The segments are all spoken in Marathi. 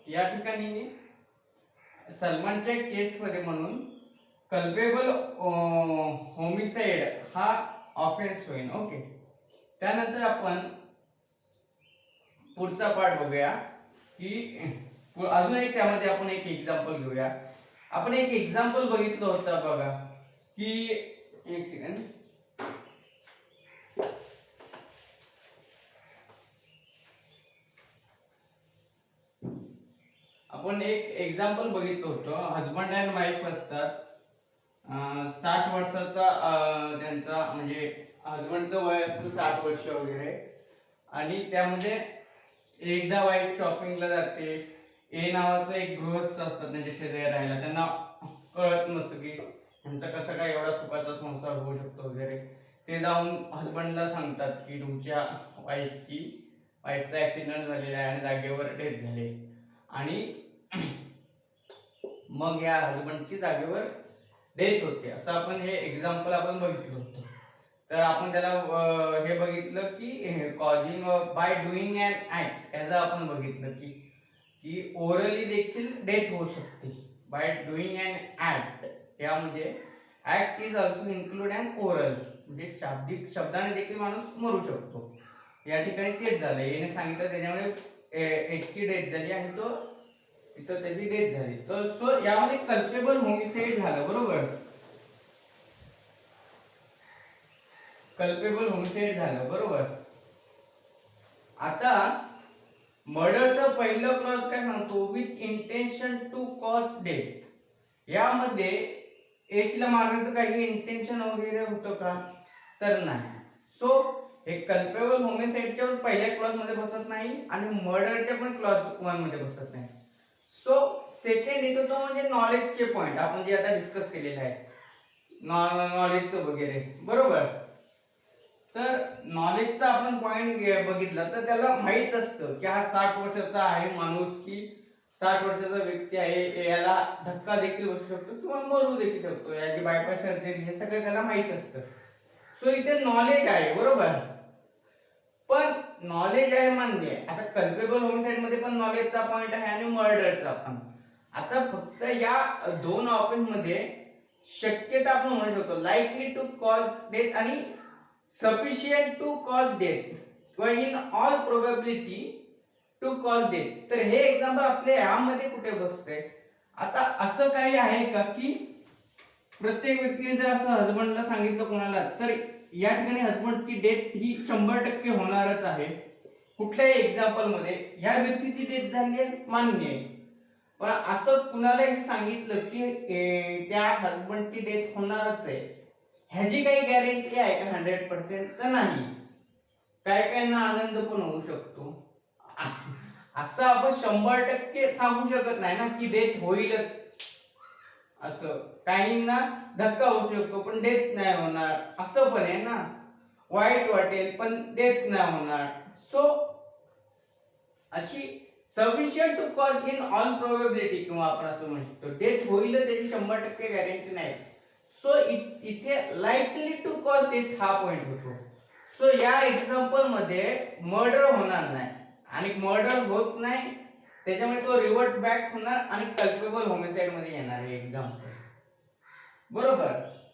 या ठिकाणी सलमानच्या केसमध्ये म्हणून कल्पेबल होमिसाइड हा ऑफेन्स होईल. ओके, त्यानंतर आपण पुढचा पार्ट बघूया की अजून एक त्यामध्ये आपण एक एक्झाम्पल घेऊया. आपण एक एक्झाम्पल बघितलं होतं बघा की एक सेकंड, आपण एक एक्झाम्पल बघितलं होतं. हजबंड अँड वाईफ असतात, 60 वर्षाचा त्यांचा म्हणजे हजबंडचं वय असतं 60 वर्ष वगैरे, आणि त्यामध्ये एकदा वाईफ शॉपिंगला जाते. ए नावाचं एक गृहस्थ असतात त्यांच्या शेजारी राहायला. त्यांना कळत नसतं की त्यांचा कसा काय एवढा सुखाचा संसार होऊ शकतो वगैरे. ते जाऊन हजबंडला सांगतात की तुमच्या वाईफचा ऍक्सिडेंट झालेला आहे आणि जागेवर डेथ झाली. आणि मग या हजबंडची जागेवर डेथ होते. असं आपण हे एक्झाम्पल आपण बघितलं होतं. तर आपण त्याला हे बघितलं की causing by doing an act, याचा आपण बघितलं की की ओरली देखील डेथ होऊ शकते बाय डुईंग अन ऍक्ट. यामध्ये act is also include and oral, म्हणजे शाब्दिक शब्दाने देखील माणूस मरू शकतो. या ठिकाणी तेच झालं, याने सांगितलं त्याच्यामुळे एकची डेथ झाली आणि तो तिथं त्याची डेथ झाली. तर सो यामध्ये कल्पेबल होमिसाइड झालं, बरोबर. कल्पेबल होमिसाइड झालं, बरोबर. आता मर्डरचं पहिलं क्लॉज काय सांगतो, with intention to cause death. यामध्ये एचला मारण्याचं काही इंटेन्शन वगैरे होतं का, तर नाही. सो हे कल्पेबल होमिसाइडच्या पहिल्या क्लॉज मध्ये बसत नाही आणि मर्डरच्या पण क्लॉज 1 मध्ये बसत नाही. सो सेकंड येतो तो म्हणजे नॉलेजचे पॉइंट, आपण जे आता डिस्कस केलेले आहे नॉलेजचं वगैरे, बरोबर. तर नॉलेजचा आपण पॉइंट बघितला तर त्याला माहित असतं की हा 60 वर्षाचा आहे माणूस, की 60 वर्षाचा व्यक्ती आहे, याला धक्का देखील बसू शकतो किंवा मरू देखील शकतो, याची बायपास सर्जरी, हे सगळं त्याला माहित असतं. सो इथे नॉलेज आहे, बरोबर. पण नॉलेज आहे मान्य आहे. आता कल्पेबल होमिसाइड मध्ये पण नॉलेजचा पॉइंट आहे आणि मर्डरचा पण. आता फक्त या दोन ऑप्शन मध्ये शक्यता आपण म्हणू शकतो लाईकली टू कॉज डेथ आणि सफिशियंट टू कॉज डेथ किंवा in all probability two cause death. तर हे एक्झाम्पल आपल्या यामध्ये कुठे बसतंय. आता असं काही आहे का की प्रत्येक व्यक्तीने जर असं हजबंडला सांगितलं कोणाला, तर या ठिकाणी हजबंडची डेथ ही 100% होणारच आहे. कुठल्याही एक्झाम्पल मध्ये ह्या व्यक्तीची डेथ झाली आहे मान्य आहे, पण असं कुणालाही सांगितलं की त्या हजबंडची डेथ होणारच आहे, ह्याची काही गॅरंटी आहे का 100%? तर नाही. काय काहींना आनंद पण होऊ शकतो, असं आपण 100% सांगू शकत नाही ना की डेथ होईलच. असं काहींना धक्का होऊ शकतो पण डेथ नाही होणार, असं पण आहे ना. वाईट वाटेल पण डेथ नाही होणार. सो अशी sufficient to cause in all probability किंवा आपण असं म्हणू शकतो डेथ होईल त्याची 100% गॅरंटी नाही. सो इथे लाईकली टू कॉज डेथ हा पॉइंट होतो. सो या एक्झाम्पल मध्ये मर्डर होणार नाही आणि मर्डर होत नाही, त्याच्यामुळे तो रिव्हर्ट बॅक होणार आणि कल्पेबल होमिसाइड मध्ये येणार आहे एक्झाम्पल, बरोबर.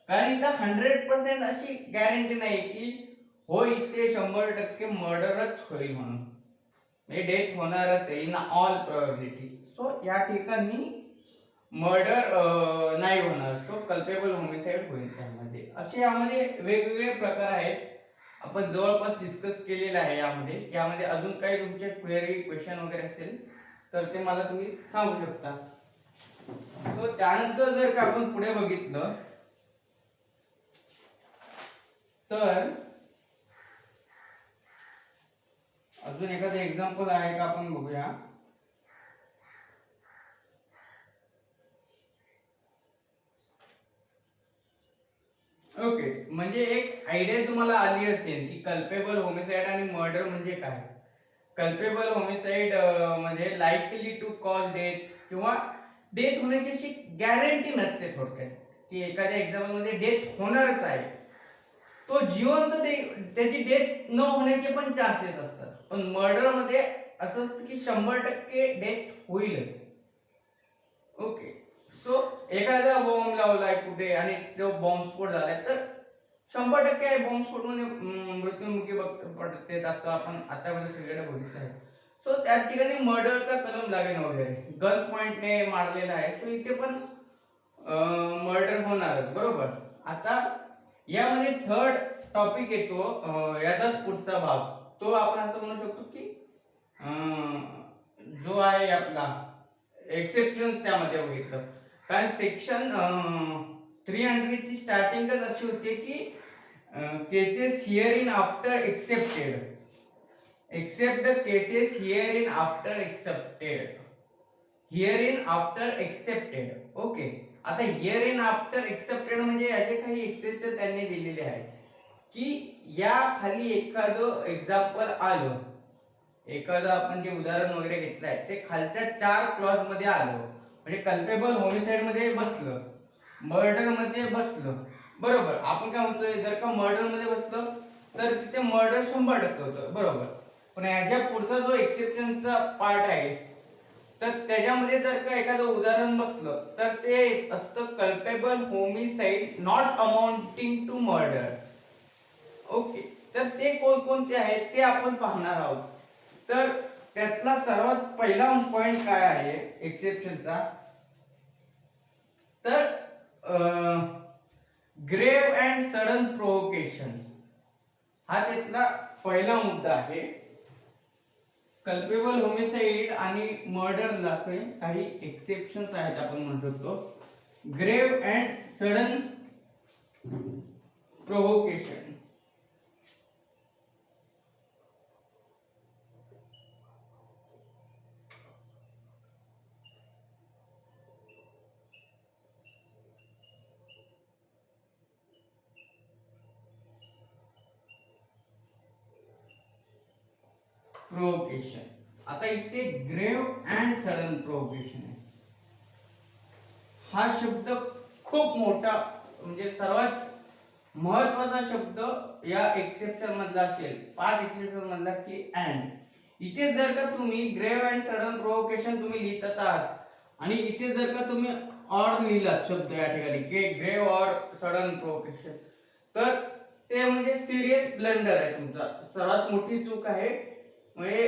कारण इथं 100% अशी गॅरंटी नाही की हो इथे 100% मर्डरच होईल म्हणून, डेथ होणारच आहे इन ऑल प्रोबॅबिलिटी. सो या ठिकाणी मर्डर नाही होणार. सो कल्पेबल होमिसाइड होईल त्यामध्ये. असे यामध्ये वेगवेगळे प्रकार आहेत, आपण जवळपास डिस्कस केलेलं आहे. यामध्ये अजून काही तुमचे क्वेरी क्वेश्चन वगैरे असेल तर ते मला तुम्ही सांगू शकता. सो त्यानंतर जर का आपण पुढे बघितलं तर अजून एखादं एक्झाम्पल आहे का आपण बघूया. ओके, म्हणजे एक आयडिया तुम्हाला आली असेल की कल्पेबल होमिसाइड आणि मर्डर म्हणजे काय. कल्पेबल होमिसाइड मध्ये लाईकली टू कॉज डेथ किंवा डेथ होण्याची अशी गॅरंटी नसते, थोडक्यात की एखाद्या एक्झाम्पल मध्ये डेथ होणारच आहे, तो जिवंत त्याची डेथ न होण्याचे पण चान्सेस असतात. पण मर्डर मध्ये असं असतं की 100% डेथ होईलच. ओके. सो एखादा बॉम्ब लावलाय कुठे आणि तो बॉम्बस्फोट झालाय तर 100% बॉम्बस्फोटमध्ये मृत्युमुखी पडते असं आपण आतापर्यंत सगळीकडे बघितलं आहे. सो त्या ठिकाणी मर्डरचा कलम लागेल वगैरे, गन पॉइंटने मारलेला आहे तो इथे पण मर्डर होणार बरोबर. आता यामध्ये थर्ड टॉपिक येतो, याचाच पुढचा भाग, तो आपण असं म्हणू शकतो की जो आहे आपला एक्सेप्शन त्यामध्ये बघितलं. कारण सेक्शन 300 ची स्टार्टिंगच अशी होती की cases hereinafter excepted, except the cases hereinafter excepted, hereinafter excepted. Okay. आता हिअर इन आफ्टर एक्सेप्टेड म्हणजे याचे काही एक्सेप्ट त्यांनी दिलेले आहे की या खाली एखादं एक्झाम्पल आलं, एखादं आपण जे उदाहरण वगैरे घेतलं आहे ते खालच्या 4 क्लॉज मध्ये आलं, म्हणजे कल्पेबल होमिसाइड मध्ये बसलं, मर्डर मध्ये बसलं बरोबर. आपण काय म्हणतोय, जर का मर्डर मध्ये बसलं तर तिथे मर्डर 100% होतं बरोबर. पण याच्या पुढचा जो एक्सेप्शनचा पार्ट आहे तर त्याच्यामध्ये जर का एखादं उदाहरण बसलं तर ते असतं culpable homicide not amounting to murder. Okay. तर ते कोणकोणते आहेत ते आपण पाहणार आहोत. तर त्यातला सर्वात पहिला पॉइंट काय आहे एक्सेप्शनचा, तर ग्रेव अँड सडन प्रोव्होकेशन हा त्यातला पहिला मुद्दा आहे. कल्पेबल होमिसाइड आणि मर्डरला काही एक्सेप्शन्स आहेत आपण म्हणू शकतो. ग्रेव अँड सडन प्रोव्होकेशन, प्रोव्होकेशन. आता इथे ग्रेव अँड सडन प्रोव्होकेशन आहे. हा शब्द खूप मोठा, म्हणजे सर्वात महत्वाचा शब्द या एक्सेप्शन मधला असेल, 5 एक्सेप्शन मधला की अँड. इथे जर का तुम्ही ग्रेव अँड सडन प्रोव्होकेशन तुम्ही लिहित आहात आणि इथे जर का तुम्ही ऑर लिहिलात शब्द या ठिकाणी की ग्रेव ऑर सडन प्रोव्होकेशन, तर ते म्हणजे सिरियस ब्लंडर आहे तुमचा, सर्वात मोठी चूक आहे. म्हणजे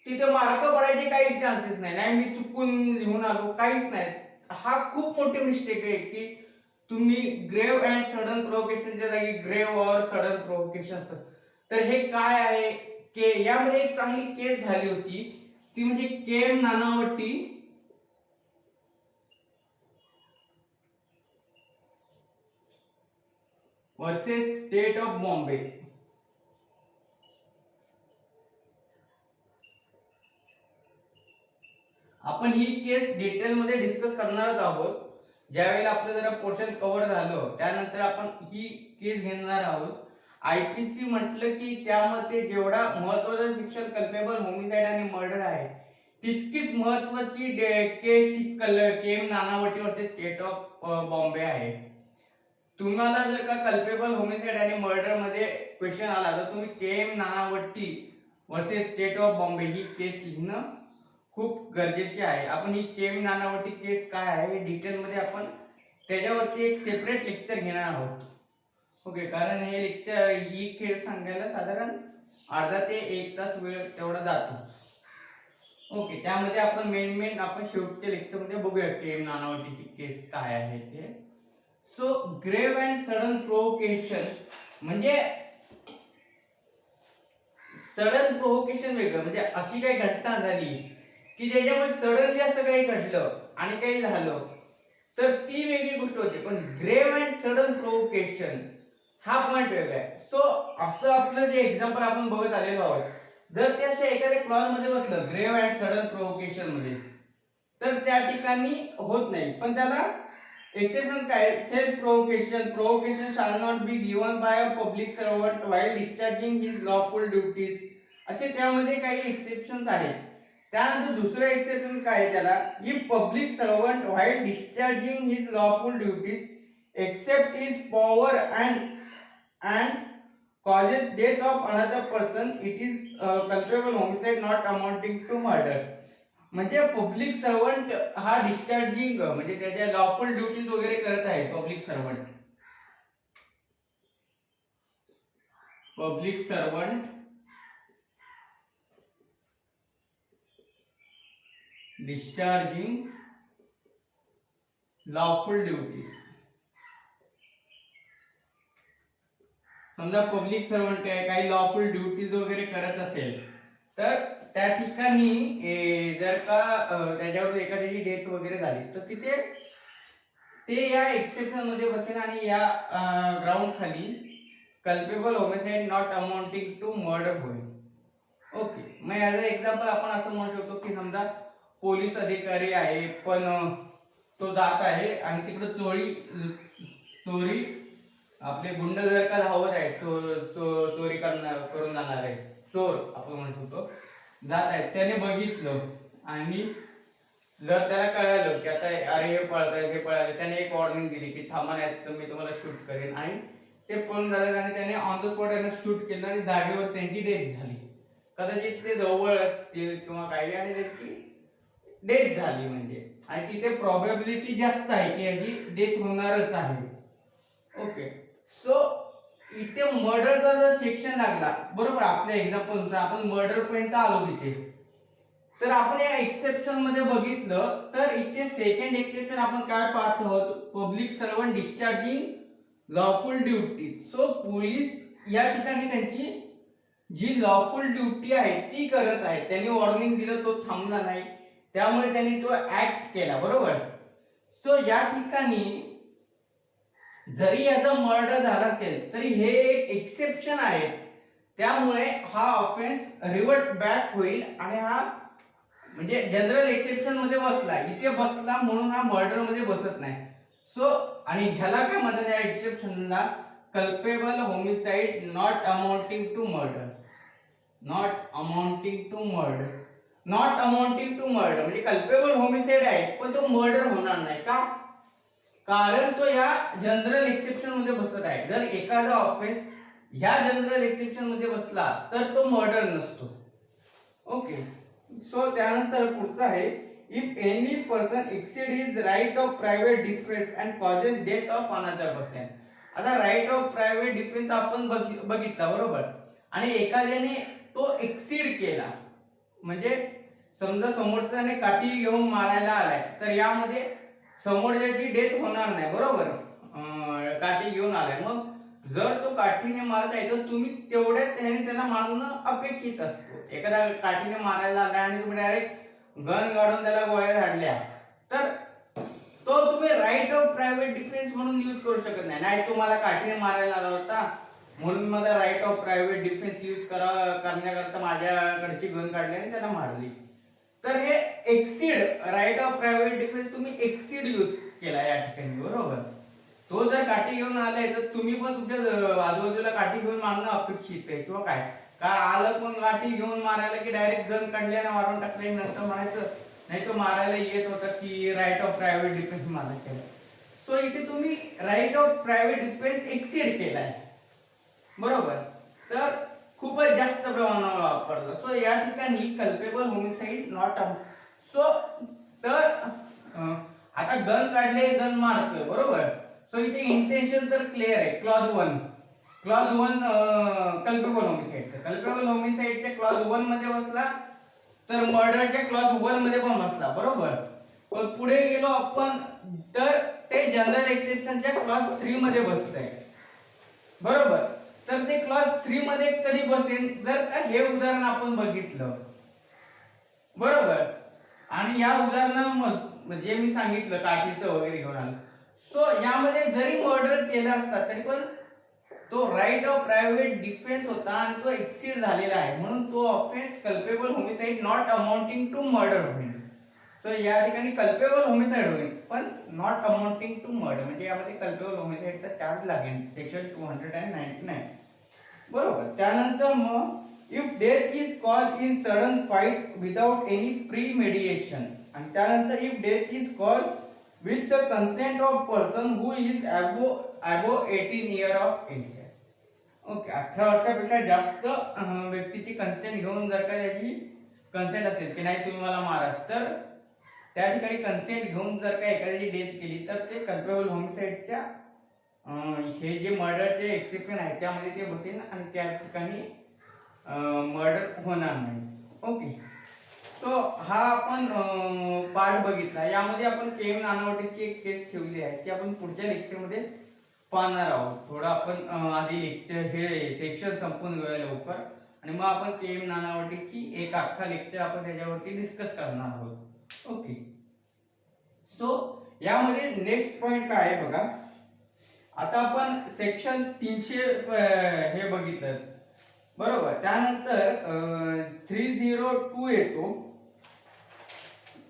तिथे मार्क पडायचे काही चान्सेस नाही. नाही मी चुकून लिहून आलो, काहीच नाही. हा खूप मोठी मिस्टेक आहे की तुम्ही ग्रेव अँड सडन प्रोव्होकेशनच्या जागी ग्रेव ऑर सडन प्रोव्होकेशन असतं. तर हे काय आहे की यामध्ये एक चांगली केस झाली होती, ती म्हणजे K M Nanavati versus state of Bombay. आपण ही केस डिटेल मध्ये डिस्कस करणारच आहोत. ज्यावेळेला आपलं जरा पोर्शन कव्हर झालं त्यानंतर आपण ही केस घेणार आहोत. आयपीसी म्हटलं की त्यामध्ये जेवढा महत्त्वाचं शिक्षण कल्पेबल होमिसाइड आणि मर्डर आहे तितकीच महत्त्वाची केस ही K M Nanavati versus state of Bombay आहे. तुम्हाला जर का कल्पेबल होमिसाइड आणि मर्डर मध्ये क्वेश्चन आला तर तुम्ही K M Nanavati versus state of Bombay ही केस लिहिणं खूप गरजेचे आहे. आपण ही केम नानावटी केस काय आहे हे डिटेल मध्ये आपण त्याच्यावरती एक सेपरेट लेक्चर घेणार आहोत. ओके. कारण हे लेक्चर ही केस सांगायला साधारण अर्धा ते 1 तास वेळ तेवढा जातो. ओके. त्यामध्ये आपण मेन आपण शेवटच्या लेक्चर मध्ये बघूया केम नानावटीची केस काय आहे ते. सो ग्रेव अँड सडन प्रोव्होकेशन म्हणजे सडन प्रोव्होकेशन वेगळं, म्हणजे अशी काही घटना झाली की ज्याच्यामुळे सडनली असं काही घडलं आणि काही झालं तर ती वेगळी गोष्ट होती. पण ग्रेव अँड सडन प्रोव्होकेशन हा पॉइंट वेगळा आहे. सो असं आपलं जे एक्झाम्पल आपण बघत आलेलो आहोत, जर ते अशा एखाद्या क्लॉज मध्ये बसलं ग्रेव अँड सडन प्रोव्होकेशन मध्ये तर त्या ठिकाणी होत नाही. पण त्याला एक्सेप्शन काय, self provocation, provocation shall not be given by a public servant while discharging his lawful duties, असे त्यामध्ये काही एक्सेप्शन्स आहेत. त्यानंतर दुसरं एक्सेप्शन काय आहे त्याला, if public servant while discharging his lawful duties except his power and causes death of another person, it is culpable homicide not amounting to murder. म्हणजे पब्लिक सर्वंट हा डिस्चार्जिंग म्हणजे त्याच्या लॉफुल ड्युटीज वगैरे करत आहे. Public servant discharging lawful duties. समजा पब्लिक सर्वंट आहे, काही लॉफुल ड्युटीज वगैरे करत असेल तर त्या ठिकाणी जर का त्याच्यावर एखाद्याची डेथ वगैरे झाली तर तिथे ते या एक्सेप्शन मध्ये बसेल आणि या ग्राउंड खाली culpable homicide not amounting to murder होईल. ओके, मग याचा एक्झाम्पल आपण असं म्हणू शकतो की समजा पोलीस अधिकारी आहे पण तो जात आहे आणि तिकडे चोरी आपले गुंड जर का धावत आहे, चोरी करून जाणार आहे, चोर आपण म्हणू शकतो, जात आहे, त्याने बघितलं आणि जर त्याला कळालं की आता अरे हे पळाले, त्याने एक वॉर्निंग दिली की थांबा नाही तर मी तुम्हाला शूट करेन, आणि ते पळून झाले आणि त्याने ऑन द स्पॉट यांना शूट केलं आणि जागेवर त्यांची डेथ झाली. कदाचित ते जवळ असतील किंवा काही आणि त्यांची डेथ झाली म्हणजे, आणि तिथे प्रॉबॅबिलिटी जास्त आहे की याची डेथ होणारच आहे. ओके, सो इथे मर्डरचा जर सेक्शन लागला, बरोबर, आपल्या एक्झाम्पल आपण मर्डर पर्यंत आलो तिथे, तर आपण या एक्सेप्शन मध्ये बघितलं तर इथे सेकंड एक्सेप्शन आपण काय पाहत आहोत, public servant discharging lawful duty. So police या ठिकाणी त्यांची जी लॉफुल ड्युटी आहे ती करत आहे. त्यांनी वॉर्निंग दिलं, तो थांबला नाही, त्यामुळे त्यांनी तो ऍक्ट केला, बरोबर. सो या ठिकाणी जरी याचा मर्डर झाला असेल तरी हे एक एक्सेप्शन आहे, त्यामुळे हा ऑफेन्स रिव्हर्ट बॅक होईल आणि हा म्हणजे जनरल एक्सेप्शन मध्ये बसला, इथे बसला म्हणून हा मर्डर मध्ये बसत नाही. सो आणि ह्याला काय म्हणतात, या एक्सेप्शनला culpable homicide not amounting to murder. Not amounting to murder म्हणजे कल्पेबल होमिसाइड आहे पण तो मर्डर होणार नाही. का? कारण तो या जनरल एक्सेप्शन मध्ये बसत आहे. जर एखादा ऑफेन्स ह्या जनरल एक्सेप्शन मध्ये बसला तर तो मर्डर नसतो. ओके, सो त्यानंतर पुढचा आहे, if any person exceed his right of private defence and causes death of another person. आता राईट ऑफ प्रायव्हेट डिफेन्स आपण बघितला, बरोबर, आणि एखाद्याने तो एक्सीड केला म्हणजे समजा समोरच्याने काठी घेऊन मारायला आलाय तर यामध्ये समोरच्याची डेथ होणार नाही, बरोबर, काठी घेऊन आलाय. मग जर तो काठीने मारत आहे तर तुम्ही तेवढ्याच ह्याने त्याला मारणं अपेक्षित असतो. एखादा काठीने मारायला आलाय आणि तुम्ही डायरेक्ट गन काढून त्याला गोळ्या झाडल्या तर तो तुम्ही राईट ऑफ प्रायव्हेट डिफेन्स म्हणून यूज करू शकत नाही. नाही, तुम्हाला काठीने मारायला आला होता म्हणून मला right of private defence use करण्याकरता माझ्याकडची गन काढली आणि त्याला मारली. तर हे exceed, right of private defence तुम्ही एक्सीड यूज केला या ठिकाणी, बरोबर. तो जर काठी घेऊन आलाय तर तुम्ही पण तुमच्या आजूबाजूला काठी घेऊन मारणं अपेक्षित आहे किंवा काय आलं पण काठी घेऊन मारायला की डायरेक्ट गन काढल्याने मारून टाकले नंतर म्हणायचं नाही तो मारायला येत होता की राईट ऑफ प्रायव्हेट डिफेन्स माझा केला. सो इथे तुम्ही right of private defence exceed केलाय, बरोबर, तर खूपच जास्त प्रमाणावर वापरला. सो या ठिकाणी कल्पेबल होमिसाइड नॉट. सो तर आता गन काढले, गन मारतोय, बरोबर. सो इथे इंटेन्शन तर क्लिअर आहे. क्लॉज 1 कल्पेबल होमिसाइडच्या क्लॉज 1 मध्ये बसला तर मर्डरच्या क्लॉज 1 मध्ये पण बसला, बरोबर. पण पुढे गेलो आपण तर ते जनरल एक्सेप्शनच्या क्लॉज 3 मध्ये बसतंय, बरोबर. तर ते क्लॉज 3 मध्ये कधी बसेल जर का हे उदाहरण आपण बघितलं, बरोबर, आणि या उदाहरणामध्ये मी सांगितलं काठीचं वगैरे घेऊन आलं. सो यामध्ये जरी मर्डर केला असता तरी पण तो राईट ऑफ प्रायव्हेट डिफेन्स होता आणि तो एक्सीड झालेला आहे म्हणून तो offence culpable homicide not amounting to murder होईल. सो या ठिकाणी कल्पेबल होमिसाइड होईल पण नॉट अमाउंटिंग टू मर्डर म्हणजे यामध्ये कल्पेबल होमिसाइडचा चार्ज लागेल सेक्शन 299, बरोबर. त्यानंतर मग if death is cause in sudden fight without any premeditation, आणि त्यानंतर if death is cause with the consent of person who is above 18 years of age. Okay, 18 वर्षापेक्षा जास्त व्यक्तीची कन्सेंट घेऊन जर का त्याची कन्सेंट असेल की नाही तुम्ही मला मारा, तर त्या ठिकाणी कन्सेंट घेऊन जर का एखाद्याची डेथ केली तर ते कल्पेबल होमिसाइडच्या हे जे मर्डरचे एक्सेप्शन आहे त्यामध्ये ते बसेल आणि त्या ठिकाणी मर्डर होणार नाही. ओके, सो हा आपण पार्ट बघितला. यामध्ये आपण के एम नानावटीची एक केस ठेवली आहे ती आपण पुढच्या लेक्चरमध्ये पाहणार आहोत. थोडं आपण आधी लेक्चर हे सेक्शन संपून घेऊया लवकर आणि मग आपण के एम नानावटीची एक अख्खा लेक्चर आपण त्याच्यावरती डिस्कस करणार आहोत. ओके, सो यामध्ये नेक्स्ट पॉइंट काय आहे बघा. आता आपण सेक्शन 300 हे बघितलं बरोबर. त्यानंतर 302 येतो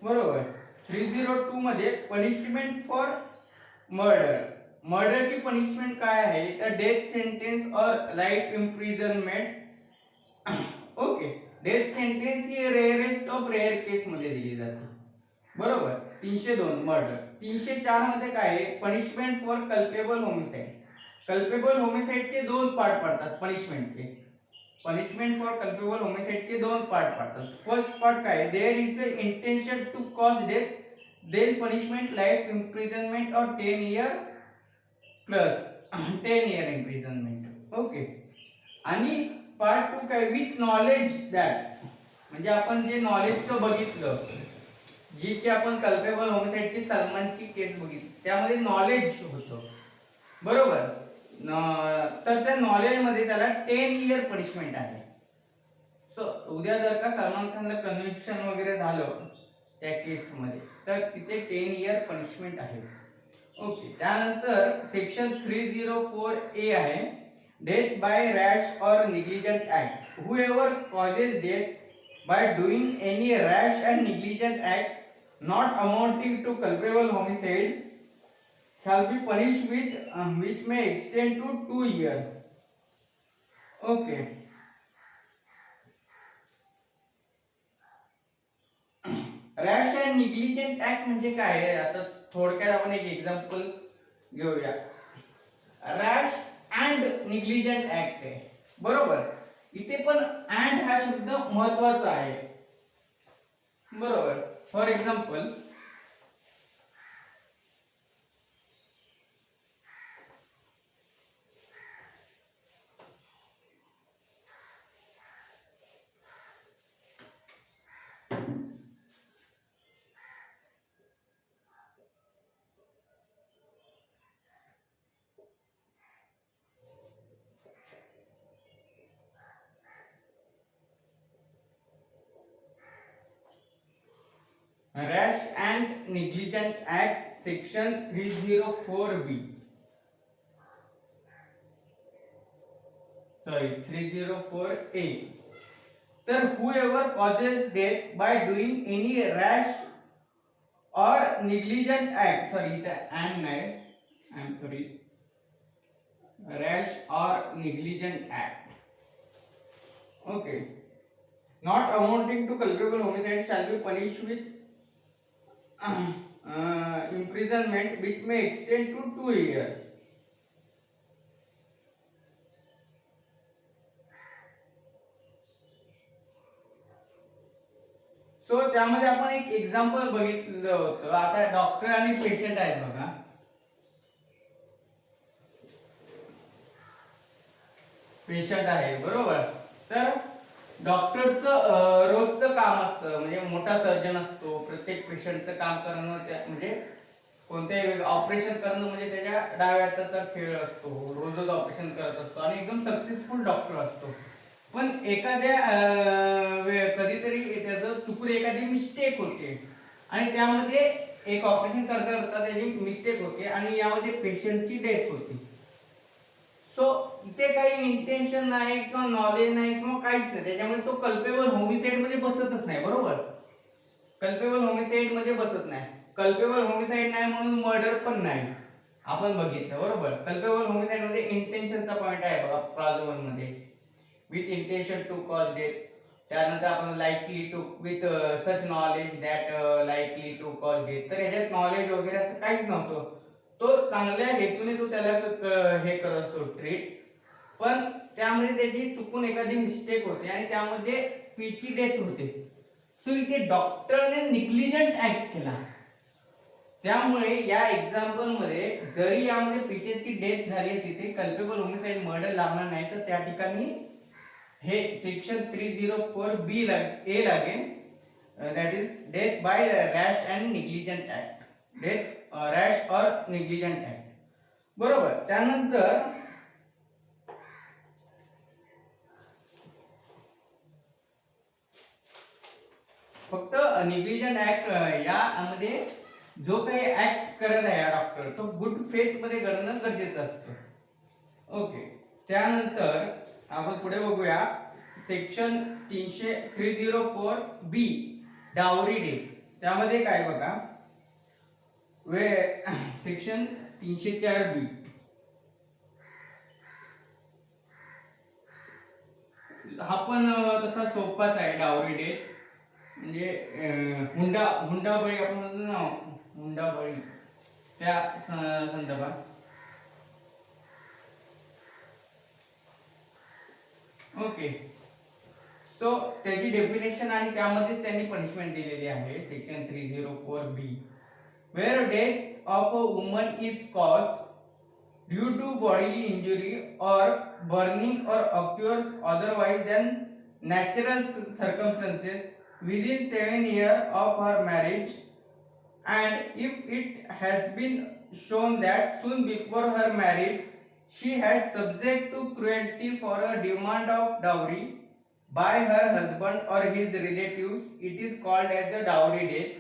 बरोबर. 302 मध्ये पनिशमेंट फॉर मर्डर. मर्डरची पनिशमेंट काय आहे तर डेथ सेंटेन्स और life imprisonment. Okay, death sentence ही रेअरेस्ट ऑफ रेअर केस मध्ये दिली जाते बरोबर. 302 मर्डर. 304 मध्ये काय आहे punishment for culpable homicide. Culpable होमिसाइडचे दोन पार्ट पडतात पनिशमेंटचे. पनिशमेंट फॉर कल्पेबल होमिसाइडचे दोन पार्ट पडतात. फर्स्ट पार्ट काय, there is a intention to cause death, then punishment life imprisonment और 10 year plus 10 year imprisonment. Okay, आणि पार्ट 2 काय, विथ नॉलेज दॅट, म्हणजे आपण जे नॉलेजचं बघितलं, जी की आपण कल्पेबल होमिसाइडची सलमानची केस बघितली त्यामध्ये नॉलेज होतं बरोबर. तर त्या नॉलेज मध्ये त्याला 10 इयर पनिशमेंट आहे. सो उद्या जर का सलमान खानला कन्व्हिक्शन वगैरे झालं त्या केस मध्ये तर तिथे 10 इयर पनिशमेंट आहे. ओके, त्यानंतर सेक्शन 304 ए आहे, डेथ बाय रॅश और negligent act. Whoever causes death by doing any rash and negligent act not amounting to culpable homicide shall be punished with which may extend to 2 years. Okay. Rash and negligent act म्हणजे काय आहे आता थोडक्यात आपण एक एक्झाम्पल घेऊया. रॅश अँड निग्लिजंट ऍक्ट आहे बरोबर. इथे पण अँड हा शब्द महत्वाचा आहे बरोबर. For example Rash and Negligent Act section 304B. Sorry, 304A. तर whoever causes death by doing any rash or negligent act, sorry the and I'm sorry, rash or negligent act, okay, not amounting to culpable homicide shall be punished with imprisonment which may extend to 2 years. So त्यामध्ये आपण एक एक्झाम्पल बघितलं होतं. आता डॉक्टर आणि पेशंट आहेत बघा. पेशंट आहे बरोबर. तर डॉक्टरचं रोजचं काम असतं म्हणजे मोठा सर्जन असतो, प्रत्येक पेशंटचं काम करणं म्हणजे कोणत्याही ऑपरेशन करणं म्हणजे त्याच्या डाव्या हाताचा खेळ असतो. रोजच ऑपरेशन करत असतो आणि एकदम सक्सेसफुल डॉक्टर असतो. पण एखाद्या कधीतरी त्याचं चुकून एखादी मिस्टेक होते आणि त्यामध्ये एक ऑपरेशन करता करता त्याची मिस्टेक होते आणि यामध्ये पेशंटची डेथ होती. सो इथे काही इंटेन्शन नाही किंवा नॉलेज नाही किंवा काहीच नाही, त्याच्यामुळे तो कल्पेबल होमिसाइड मध्ये बसतच नाही बरोबर. कल्पेबल होमिसाइड मध्ये बसत नाही. कल्पेबल होमिसाइड नाही म्हणून मर्डर पण नाही आपण बघितलं बरोबर. कल्पेबल होमिसाइड मध्ये इंटेन्शनचा पॉइंट आहे बघा क्लॉज 1 मध्ये, with intention to cause death. त्यानंतर आपण likely to with such knowledge that likely to cause death. तर ह्याच्यात नॉलेज वगैरे असं काहीच नव्हतं. तो चांगल्या हेतूने तो त्याला हे करत असतो ट्रीट. पण त्यामध्ये त्याची चुकून एखादी मिस्टेक होते आणि त्यामध्ये पीची डेथ होते. सो इथे डॉक्टरने निग्लिजंट ऍक्ट केला. त्यामुळे या एक्झाम्पल मध्ये जरी यामध्ये पीचीची डेथ झाली तिथे कल्पेबल होमिसाइड मर्डर लागणार नाही, तर त्या ठिकाणी हे सेक्शन 304 बी ए लागेल. That is death by rash and negligent act, death rash और निग्लिजंट ऍक्ट. बरोबर. त्यानंतर फक्त निग्लिजंट ऍक्ट यामध्ये जो काही ऍक्ट करत आहे डॉक्टर तो गुड फेथ मध्ये करणं गरजेचं असतं. ओके. त्यानंतर आपण पुढे बघूया सेक्शन 304 बी डावरी डेथ. त्यामध्ये काय बघा, वे सेक्शन 304 बी हा पण तसा सोपाच आहे. डावरी डेथ म्हणजे हुंडाबळी आपण म्हणतो ना, हुंडाबळी त्या संदर्भात. ओके. सो त्याची डेफिनेशन आणि त्यामध्येच त्यांनी पनिशमेंट दिलेली आहे. Section 304 B where death of a woman is cause due to bodily injury और बर्निंग और occurs otherwise than natural circumstances within 7 years of her marriage, and if it has been shown that soon before her marriage she has subject to cruelty for a demand of dowry by her husband or his relatives, it is called as a dowry death.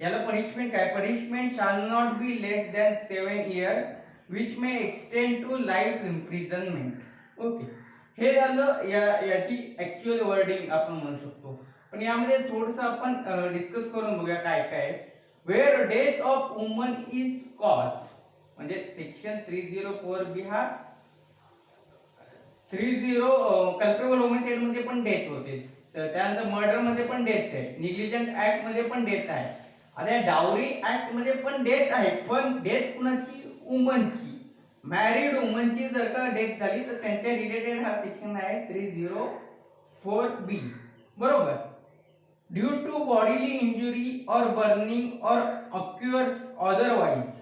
याला पनिशमेंट काय, punishment shall not be less than 7 years which may extend to life imprisonment. Okay. हे झालं याची ऍक्च्युअल वर्डिंग आपण म्हणू शकतो. पण यामध्ये थोडंसं आपण डिस्कस करून बघूया काय काय. Where death of woman is cause म्हणजे सेक्शन 304 बी हा 30 कल्पेबल होमिसाइड मध्ये पण डेथ होते, तर त्यानंतर मर्डर मध्ये पण डेथ आहे, निग्लिजंट ऍक्ट मध्ये पण डेथ आहे. आता डावरी ऍक्ट मध्ये पण डेथ आहे, पण डेथ कुणाची, वुमनची, मॅरिड वुमनची जर का डेथ झाली तर त्यांच्या रिलेटेड हा सेक्शन आहे 304 बी. बरोबर. ड्यू टू बॉडीली इंजुरी और बर्निंग और occurs otherwise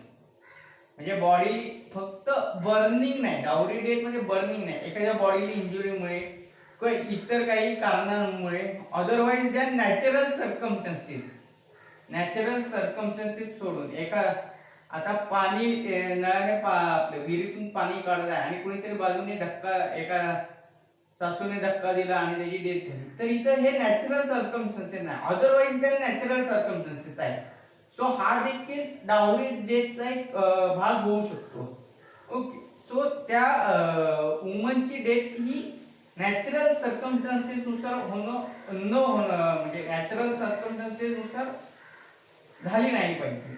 म्हणजे बॉडी फक्त बर्निंग नाही, डावरी डेथ मध्ये बर्निंग नाही, एखाद्या बॉडीली इंजुरीमुळे किंवा इतर काही कारणांमुळे, otherwise than natural circumstances, natural circumstances सोडून एका आता पाणी नळाने आपल्या विहिरीतून पाणी काढत आहे आणि कुणीतरी बाजूने धक्का, एका सासूने धक्का दिला आणि त्याची डेथ झाली, तर इथं हे नॅचरल सर्कमस्टन्सेस नाही, अदरवाइज दॅन नॅचरल सर्कमस्टन्सेस आहे. सो हा देखील डावरी डेथचा एक भाग होऊ शकतो. ओके. सो त्या वुमनची डेथ ही नॅचरल सर्कमस्टन्सेस नुसार होणं न होणं म्हणजे नॅचरल सर्कमस्टन्सेस नुसार झाली नाही पाहिजे.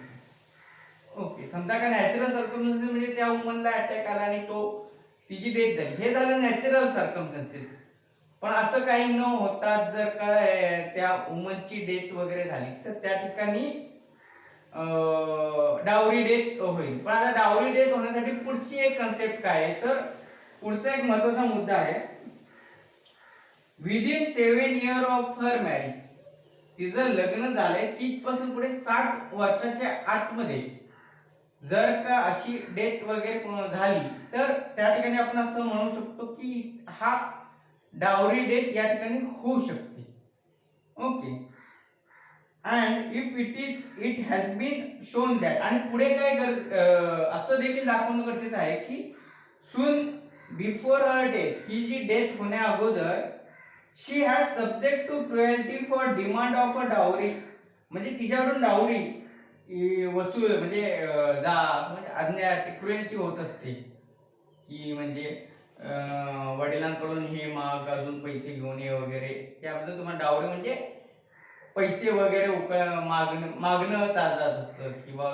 ओके. समजा का नॅचरल सर्कमस्टन्सेस म्हणजे त्या वुमनला अटॅक आला आणि तो तिची डेथ झाली, हे झालं नॅचरल सर्कमस्टन्सेस. पण असं काही न होता जर का त्या वुमनची डेथ वगैरे झाली तर त्या ठिकाणी डावरी डेथ होईल. पण आता डावरी डेथ होण्यासाठी पुढची एक कन्सेप्ट काय आहे, तर पुढचा एक महत्त्वाचा मुद्दा आहे, within 7 years of her marriage, तिचं लग्न झालंय तिथपासून पुढे 7 वर्षाच्या आतमध्ये जर का अशी डेथ वगैरे झाली तर त्या ठिकाणी आपण असं म्हणू शकतो की हा डावरी डेथ या ठिकाणी होऊ शकते. Okay. And if it has been shown that, आणि पुढे काय असं देखील दाखवणं गरजेचं आहे की सून बिफोर हर डेथ, ही जी डेथ होण्या अगोदर, she has subject to cruelty for demand of a dowry, म्हणजे तिच्याकडून डावरी वसूल म्हणजे अन्याय क्रुएल्टी होत असते की म्हणजे वडिलांकडून हे माग, अजून पैसे घेऊन ये वगैरे, त्याबद्दल तुम्हाला डावरी म्हणजे पैसे वगैरे मागणं जात असतं किंवा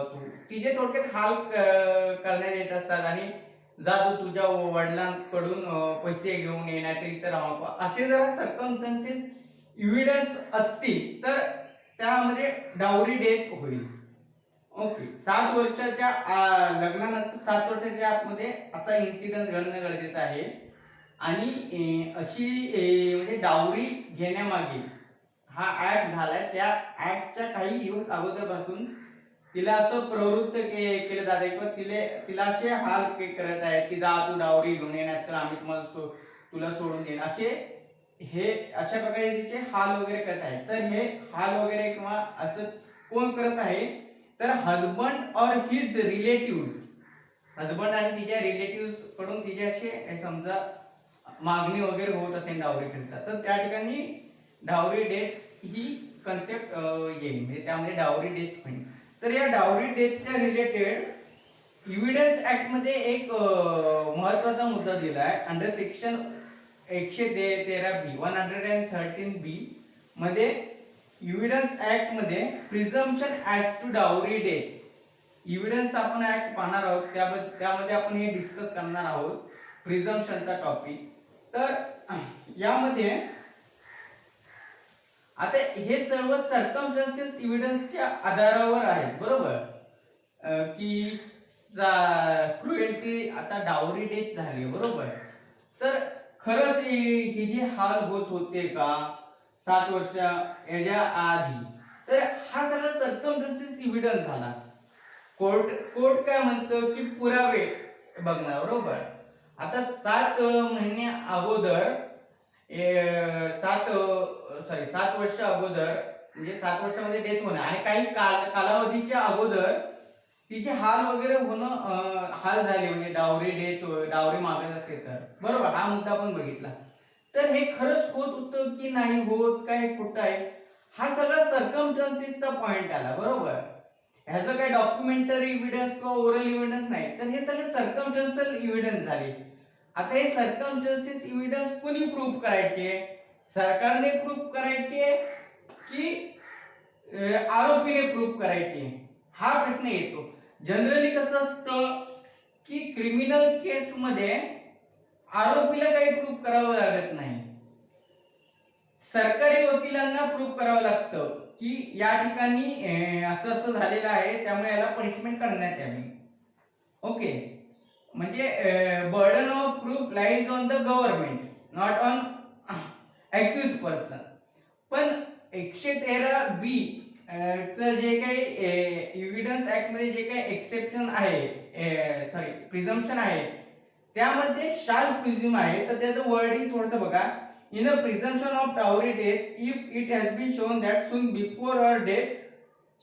तिचे थोडक्यात हाल करण्यात येत असतात आणि जा तू तुझ्या वडिलांकडून पैसे घेऊन ये, नाहीतर इतर असे जर सर्कमस्टन्सेस एव्हिडन्स असतील तर त्यामध्ये डावरी डेथ होईल. ओके. 7 वर्षाच्या लग्नानंतर 7 वर्षाच्या आतमध्ये असा इन्सिडेंट घडणं गरजेचं आहे. आणि अशी म्हणजे डावरी घेण्यामागे हा ऍक्ट झालाय. त्या ऍक्टच्या काही दिवस अगोदरपासून तिला असं प्रवृत्त केलं जात आहे किंवा तिला असे हाल करत आहेत की जा तू डावरी घेऊन ये, तर आम्ही तुम्हाला तुला सोडून देईन, असे हे अशा प्रकारे तिचे हाल वगैरे करत आहेत. तर हे हाल वगैरे किंवा असं कोण करत आहे, तर हजबंड और हिज रिलेटिव्ह, हजबंड आणि तिच्या रिलेटिव्ह कडून तिचे असे समजा मागणी वगैरे होत असेल डावरी करता, तर त्या ठिकाणी डावरी डेथ ही कन्सेप्ट येईल, म्हणजे त्यामध्ये डावरी डेथ होईल. तर या डावरी डेथच्या रिलेटेड इव्हिडन्स ऍक्ट मध्ये एक महत्वाचा मुद्दा दिला आहे. अंडर सेक्शन 113B 113B मध्ये इव्हिडन्स ऍक्ट मध्ये presumption as to dowry death, evidence आपण ऍक्ट पाहणार आहोत, त्यामध्ये आपण हे डिस्कस करणार आहोत प्रिझम्पशनचा टॉपिक. तर यामध्ये आता हे सर्व सर्कमस्टन्सेस इव्हिडन्सच्या आधारावर आहे, बरोबर, की क्रुएल्टी, आता डावरी डेथ झाली, बरोबर, तर खरंच ही जी हाल होत होते का 7 वर्ष याच्या आधी, तर हा सगळा सर्कमस्टन्सेस इव्हिडन्स झाला. कोर्ट काय म्हणतं की पुरावे बघणार, बरोबर. आता 7 महिने अगोदर 7 वर्ष अगोदर, म्हणजे 7 वर्षामध्ये डेथ होणं आणि काही कालावधीच्या अगोदर तिचे हाल वगैरे होणं, हाल झाले, म्हणजे डावरी डेथ, डावरी मागत असेल तर, बरोबर, हा मुद्दा आपण बघितला. तर हे खरंच होत होतं की नाही होत, काय कुठं आहे, हा सगळा सर्कमस्टन्सेसचा पॉइंट आला, बरोबर. ह्याचं काय डॉक्युमेंटरी इव्हिडन्स किंवा ओरल इव्हिडन्स नाही, तर हे सगळे सर्कमस्टन्शियल इव्हिडन्स झाले. आता हे सर्कमस्टन्सेस इव्हिडन्स कुणी प्रूव्ह करायचे, सरकारने प्रूव्ह करायचे की आरोपीने प्रूव्ह करायचे, हा प्रश्न येतो. जनरली कसं असतं की क्रिमिनल केस मध्ये आरोपीला काही प्रूव्ह करावं लागत नाही, सरकारी वकिलांना प्रूव्ह करावं लागतं की या ठिकाणी असं असं झालेलं आहे, त्यामुळे याला पनिशमेंट करण्यात यावी. ओके, म्हणजे burden of proof lies on the government, not on accuse person. पण 113B चं जे काही एव्हिडन्स ऍक्ट मध्ये जे काही एक्सेप्शन आहे, सॉरी प्रिझम्पशन आहे, त्यामध्ये शाल प्रिझ्युम आहे. तर त्याचं वर्डिंग थोडंसं बघा. In a presumption of dowry death, if it has been shown that soon before her death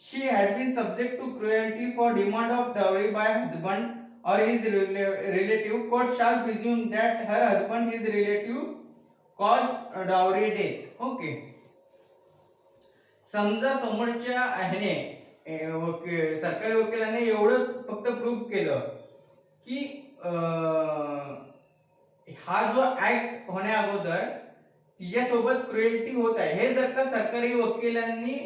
she has been subject to cruelty for demand of dowry by husband or his relative, court shall presume that her husband, his relative, caused dowry death. Okay, समजा समोरच्या ह्याने सरकारी वकिलाने एवढं फक्त प्रूव्ह केलं की हा जो ऍक्ट होण्या अगोदर तिच्यासोबत क्रुएल्टी होत आहे, हे जर का सरकारी वकिलांनी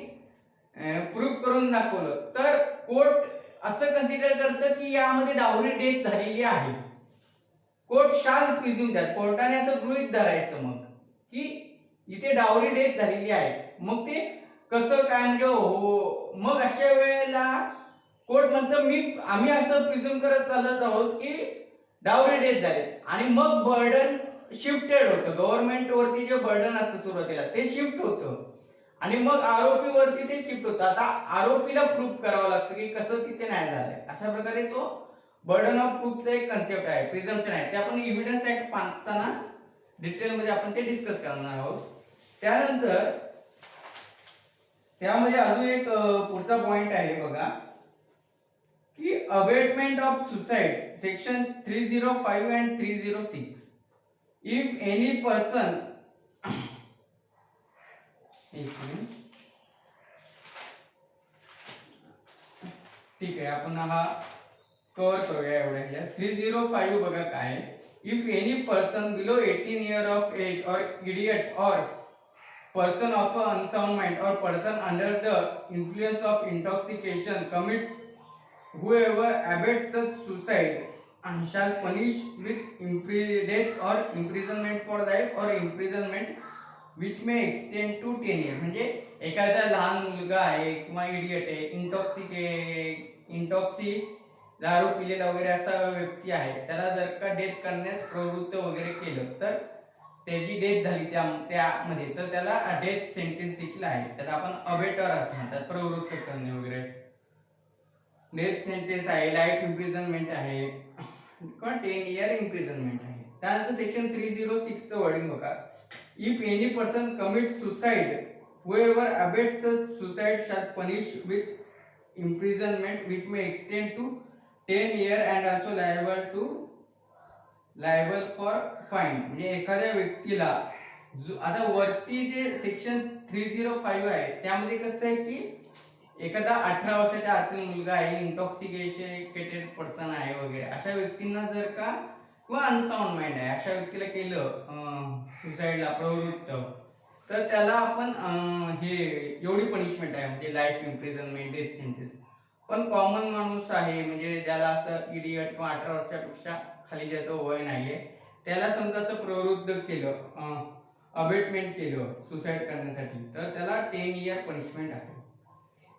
प्रूव्ह करून दाखवलं, तर कोर्ट असं कन्सिडर करतं की यामध्ये डावरी डेथ झालेली आहे. कोर्ट शाल प्रिझ्युम दॅट, कोर्टाने असं गृहीत धरायचं मग की इथे डावरी डेथ झालेली आहे. मग ते कसं काय, म्हणजे हो, मग अशा वेळेला कोर्ट म्हणतं आम्ही असं प्रिझ्युम करत चालत आहोत की डावरी डेथ झाले, आणि मग बर्डन शिफ्टेड होतं, गव्हर्नमेंट वरती जे बर्डन असतं सुरुवातीला ते शिफ्ट होतं आणि मग आरोपीवरती ते शिफ्ट होतं. आता आरोपीला प्रूव्ह करावं लागतं की कसं तिथे नाही झालंय. अशा प्रकारे तो बर्डन ऑफ प्रूफचा एक कन्सेप्ट आहे, प्रिझम्पशन आहे. ते आपण इव्हिडन्स ऍक्ट पाहताना डिटेलमध्ये आपण ते डिस्कस करणार आहोत. त्यानंतर त्यामध्ये अजून एक पुढचा पॉइंट आहे बघा, की abetment of suicide, section 305 and 306. If any person, ठीक आहे, आपण हा कव्हर करूया एवढ्या. 305 बघा काय, if any person below 18 years of age or idiot or person of unsound mind or person under the influence of intoxication commits whoever abets such suicide shall punish with death or imprisonment for life or imprisonment which may extend to 10 years. म्हणजे एखादा लहान मुलगा आहे किंवा इडियट आहे, दारू पिलेला वगैरे असा व्यक्ती आहे, त्याला जर का डेथ करण्यास प्रवृत्त वगैरे केलं तर त्याची डेथ झाली त्यामध्ये, तर त्याला डेथ सेंटेन्स देखील आहे, त्याला आपण अबेटर असं म्हणतात, प्रवृत्त करणे वगैरे. डेथ सेंटेन्स आहे, लाईफ इम्प्रिझनमेंट आहे किंवा 10 इयर इम्प्रिझनमेंट आहे. त्यानंतर सेक्शन 306 चं वर्डिंग बघा. If any person commit suicide whoever abets suicide shall punish with imprisonment which may extend to 10 year and also liable for fine. म्हणजे एखाद्या व्यक्तीला आता वरती जे सेक्शन 305 आहे त्यामध्ये कसं आहे की एखादा 18 वर्षाच्या आतील मुलगा आहे, इंटॉक्सिकेटेड पर्सन आहे वगैरे अशा व्यक्तींना जर का किंवा अनसाउंड माइंड आहे अशा व्यक्तीला केलं सुसाइडला प्रवृत्त, तर त्याला आपण हे एवढी पनिशमेंट आहे म्हणजे लाईफ इम्प्रिझनमेंट, डेथ सेंटेन्स. पण कॉमन माणूस आहे म्हणजे ज्याला असं इडियट किंवा 18 वर्षापेक्षा खाली ज्याचं वय नाहीये त्याला समजा असं प्रवृत्त केलं, अबेटमेंट केलं सुसाइड करण्यासाठी, तर त्याला 10 इयर पनिशमेंट आहे.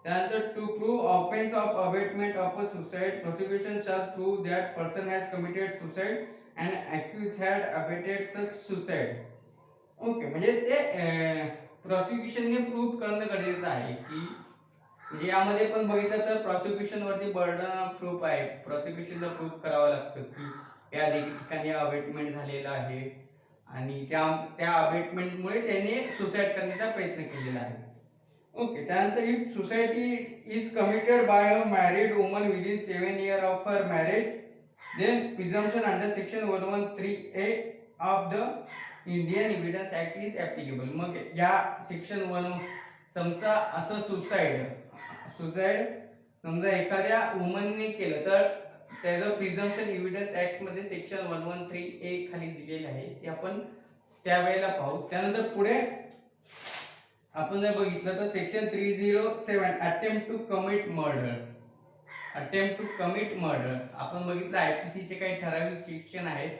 त्यानंतर to prove offence of abetment of a suicide prosecution shall prove that person has committed suicide and accuse had abetted such suicide. Okay, म्हणजे ते प्रॉसिक्युशनने प्रूव्ह करणं गरजेचं आहे की म्हणजे यामध्ये पण बघितलं तर प्रॉसिक्युशन वरती बर्डन ऑफ प्रूफ आहे, प्रॉसिक्युशनला प्रूव्ह करावं लागतं की या ठिकाणी अबेटमेंट झालेला आहे आणि त्या अबेटमेंटमुळे त्याने सुसाइड करण्याचा प्रयत्न केलेला आहे. ओके, त्यानंतर if suicide is committed by a married woman within 7 year of her marriage then presumption under section 113A of the Indian evidence act is applicable. मग या सेक्शन 1 समजा असं सुसाइड समजा एखाद्या वुमनने केलं तर त्याचं प्रिझम्पशन एव्हिडन्स ऍक्ट मध्ये सेक्शन 113A खाली दिलेलं आहे, ते आपण त्यावेळेला पाहू. त्यानंतर पुढे आपण जर बघितलं तर section 307 attempt to commit murder. Attempt to commit murder आपण बघितलं आयपीसी चे काही ठराविक सेक्शन आहेत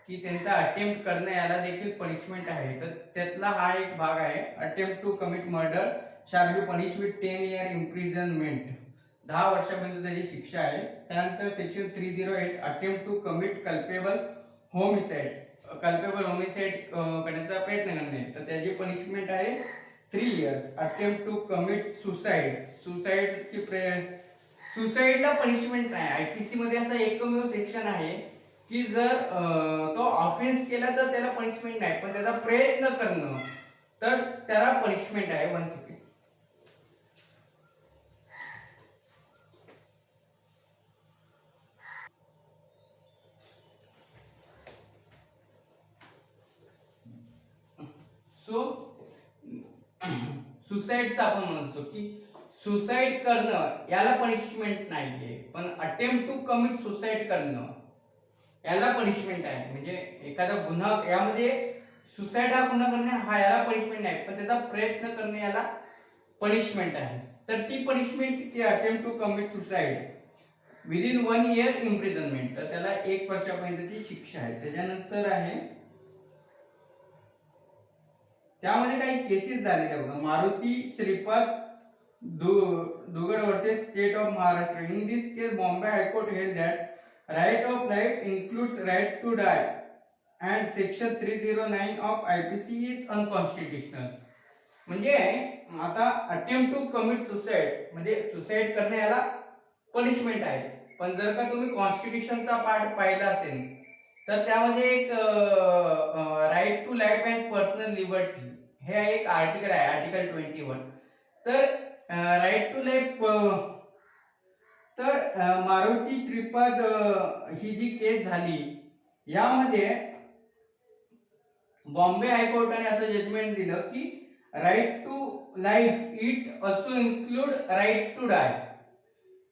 की त्यांचा अटेम्प्ट करणं याला देखील पनिशमेंट आहे, तर त्यातला हा एक भाग आहे. Attempt to commit murder shall be punish with 10 year imprisonment, 10 वर्षापर्यंत त्याची शिक्षा आहे. त्यानंतर section 308 attempt to commit culpable homicide करण्याचा प्रयत्न करणे, तर त्याची पनिशमेंट आहे 3 इयर्स. अटेम्प्ट टू कमिट सुसाइडला पनिशमेंट नाही. आयपीसी मध्ये असा एकमेव सेक्शन आहे की जर तो ऑफेन्स केला तर त्याला पनिशमेंट नाही, पण त्याचा प्रयत्न करणं तर त्याला पनिशमेंट आहे. 1 सेकंड. सुसाइडचा आपण म्हणतो की सुसाइड करणं याला पनिशमेंट नाहीये, पण अटेम्प्ट टू कमिट सुसाइड करणं याला पनिशमेंट आहे. म्हणजे एखादा गुन्हा यामध्ये सुसाइड हा गुन्हा करणे हा याला पनिशमेंट नाही, पण त्याचा प्रयत्न करणे याला पनिशमेंट आहे. तर ती पनिशमेंट किती? Attempt to commit suicide within 1 year imprisonment, तर त्याला 1 वर्षापर्यंतची शिक्षा आहे. त्याच्यानंतर आहे त्यामध्ये काही केसेस झालेल्या बघा. Maruti Shripad Dugad versus state of Maharashtra. In this case Bombay high court held that right of life includes right to die and section 309 of IPC is unconstitutional. म्हणजे आता अटेम्प्ट टू कमिट सुसाइड म्हणजे सुसाइड करणे याला पनिशमेंट आहे, पण जर का तुम्ही कॉन्स्टिट्यूशनचा पार्ट पाहिला असेल तर त्यामध्ये एक right to life and personal liberty हे एक आर्टिकल आहे, आर्टिकल 21. तर राईट टू लाईफ, तर मारुती श्रीपाद ही जी केस झाली यामध्ये बॉम्बे हायकोर्टाने असं जजमेंट दिलं की right to life it also include right to die.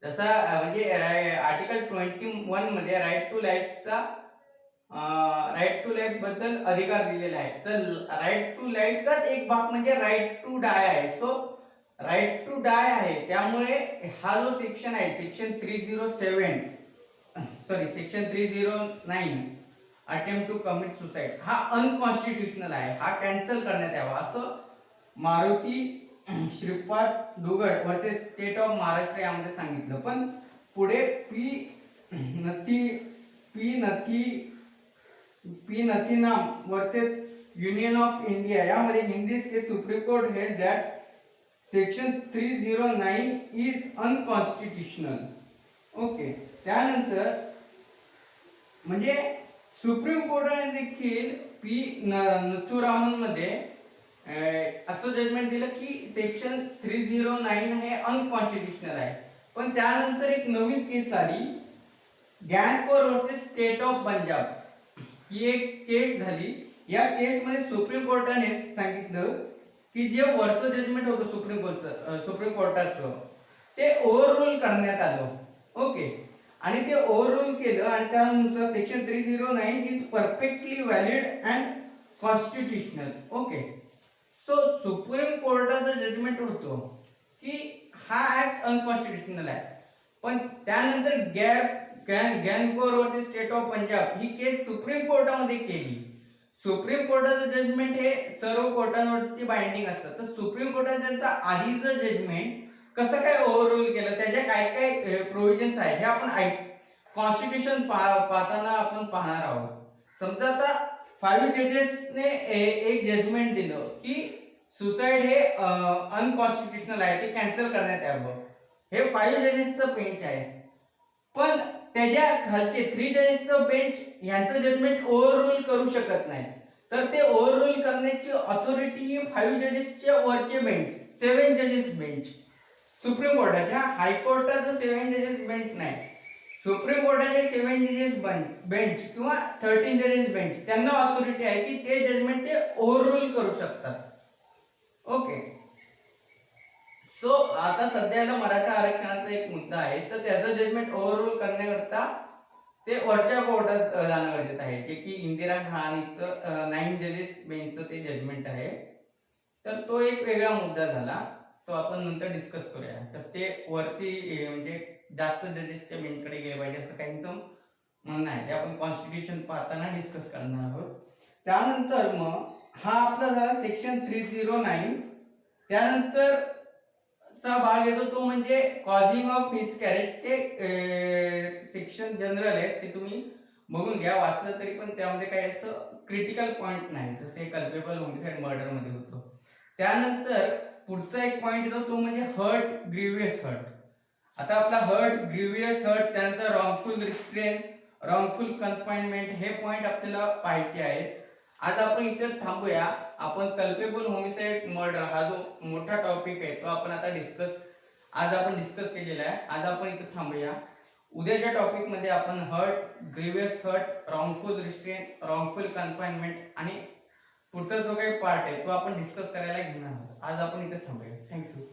जसा म्हणजे आर्टिकल 21 मध्ये राईट टू लाईफचा राईट टू लाईफ बद्दल अधिकार दिलेला आहे, तर राईट टू लाईफचाच एक भाग म्हणजे राईट टू डाय आहे. सो राईट टू डाय आहे, त्यामुळे हा जो सेक्शन आहे section 309 attempt to commit suicide हा अनकॉन्स्टिट्युशनल आहे, हा कॅन्सल करण्यात यावा असं Maruti Shripad Dugad versus state of Maharashtra यामध्ये सांगितलं. पण पुढे Nathi P Nathinam versus union of India, यामध्ये in this case supreme court held that section 309 is unconstitutional. Okay. त्यानंतर म्हणजे सुप्रीम कोर्टाने देखील पी नथुरामन मध्ये असं जजमेंट दिलं की सेक्शन 309 हे अनकॉन्स्टिट्युशनल आहे. पण त्यानंतर एक नवीन केस आली, गॅनकोर वर्सेस स्टेट ऑफ पंजाब, ही एक केस झाली. या केस मध्ये सुप्रीम कोर्टाने सांगितलं की जे वरचं जजमेंट होतं सुप्रीम कोर्टाचं ते ओव्हररूल करण्यात आलं. ओके. आणि ते ओव्हररूल केलं आणि त्यानुसार section 309 is perfectly valid and constitutional. Okay. So supreme कोर्टाचं जजमेंट होतं की हा ऍक्ट अनकॉन्स्टिट्युशनल आहे. पण त्यानंतर Gian Kaur versus state of Punjab ही केस सुप्रीम कोर्टामध्ये केली. सुप्रीम कोर्टाचं जजमेंट हे सर्व कोर्टांवरती बाइंडिंग असतं. तर सुप्रीम कोर्टाने त्यांचं आधीचं जजमेंट कसं काय ओव्हररूल केलं, त्याच्या काय काय प्रोव्हिजन्स आहेत हे आपण कॉन्स्टिट्यूशन पाहताना आपण पाहणार आहोत. समजा आता 5 जजेसने एक जजमेंट दिलं की सुसाईड हे अनकॉन्स्टिट्युशनल आहे, ते कॅन्सल करण्यात यावं. हे 5 जजेसचं बेंच आहे. पण त्याच्या खालचे 3 जजेसचं बेंच यांचं जजमेंट ओव्हररूल करू शकत नाही. तर ते ओव्हररूल करण्याची ऑथॉरिटी ही 5 जजेसच्या वरचे बेंच, 7 जजेस बेंच, सुप्रीम कोर्टाच्या, हायकोर्टाचं 7 जजेस बेंच नाही, सुप्रीम कोर्टाचे 7 जजेस बेंच किंवा 13 जजेस बेंच, त्यांना ऑथॉरिटी आहे की ते जजमेंट ते ओव्हररूल करू शकतात. ओके. सो आता सध्याला मराठा आरक्षणाचा एक मुद्दा आहे, तर त्याचं जजमेंट ओव्हररूल करण्याकरता ते वरच्या कोर्टात जाणं गरजेचं आहे, जे की इंदिरा घाणीचं 9 जजेस बेंचचं ते जजमेंट आहे. तर तो एक वेगळा मुद्दा झाला, तो आपण नंतर डिस्कस करूया. तर ते वरती म्हणजे जास्त जजेसच्या बेंचकडे गेले पाहिजे असं काहींचं म्हणणं आहे. ते आपण कॉन्स्टिट्यूशन पाहताना डिस्कस करणार आहोत. त्यानंतर मग हा आपला झाला सेक्शन 309. त्यानंतर चा भाग येतो तो म्हणजे कॉजिंग ऑफ मिसकॅरेज. ते सेक्शन जनरल आहे, ते तुम्ही बघून घ्या, वाचलं तरी पण त्यामध्ये काही असं क्रिटिकल पॉइंट नाही, जसे कल्पेबल होमिसाइड मर्डर मध्ये होतो. त्यानंतर पुढचा एक पॉइंट येतो तो म्हणजे हर्ट, ग्रीवियस हर्ट. आता आपला हर्ट, ग्रीवियस हर्ट, त्यानंतर रॉंगफुल रिस्ट्रेन, रॉंगफुल कन्फाइनमेंट हे पॉइंट आपल्याला पाहायचे आहेत. आज आपण इथे थांबूया. आपण कल्पेबल होमिसाइड मर्डर हा जो मोठा टॉपिक आहे तो आपण आता आज आपण डिस्कस केलेला आहे. आज आपण इथे थांबूया. उद्याच्या टॉपिक मध्ये आपण hurt, grievous hurt, wrongful restraint, wrongful confinement आणि पुढचा जो काही पार्ट आहे तो आपण डिस्कस करायला घेणार आहोत. आज आपण इथे थांबूया. थँक्यू.